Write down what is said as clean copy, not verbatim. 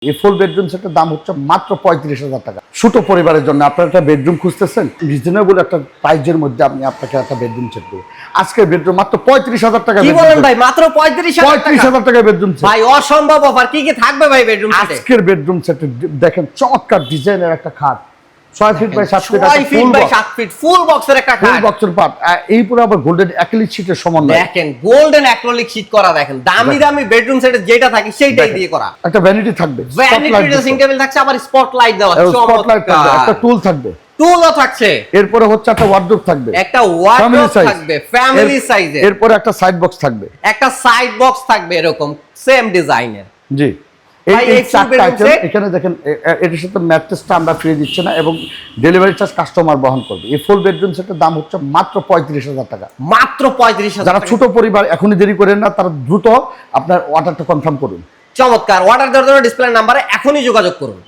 এই full bedroom সেটের দাম হচ্ছে মাত্র 35,000 টাকা। ছোট পরিবারের জন্য আপনারা একটা বেডরুম খুঁজতেছেন, রিজনেবল একটা প্রাইজের মধ্যে আমি আপনাকে একটা বেডরুম সেট দেবো। আজকের বেডরুম মাত্র 35,000 টাকা। কি বলেন ভাই, মাত্র 35,000 টাকা বেডরুম সেট ভাই, অসম্ভব অফার। কি কি থাকবে ভাই বেডরুম সেটে? আজকের বেডরুম সেটে দেখেন চমৎকার ডিজাইনের একটা খাট, 6 feet by 7 feet, 6 feet by 7 feet full বক্সের একটা ফুল খাট। বক্সের পার্ট, এই পুরো আবার গোল্ডেন অ্যাক্রিলিক শীটের সমন্বয়। দেখেন গোল্ডেন অ্যাক্রিলিক শীট করা, দেখেন দামি দামি বেডরুম সেটে যেটা থাকে সেইটাই দিয়ে করা। একটা ভ্যানিটি থাকবে, ভ্যানিটি ড্রেসিং টেবিল থাকছে, আবার স্পটলাইট দেওয়া, স্পটলাইট থাকবে, একটা টুল থাকবে, টুলও থাকছে। এরপরে হচ্ছে একটা ওয়ার্ডরোব থাকবে, একটা ওয়ার্ডরোব থাকবে ফ্যামিলি সাইজে, এরপরে একটা সাইড বক্স থাকবে, একটা সাইড বক্স থাকবে এরকম সেম ডিজাইনের। জি ভাই, এই চারটা bedroom আইটেম set? এখানে দেখেন। এটার সাথে ম্যাট্রেসটা আমরা ফ্রি দিচ্ছি না এবং ডেলিভারি চার্জ কাস্টমার বহন করবে। এই ফুল বেডরুম সেটের দাম হচ্ছে মাত্র 35,000 টাকা। মাত্র 35,000। যারা ছোট পরিবার এখনই দেরি করেন না, তারা দ্রুত আপনার অর্ডারটা কনফার্ম করুন। চমৎকার। অর্ডার দেওয়ার জন্য ডিসপ্লে নাম্বারে এখনই যোগাযোগ করুন।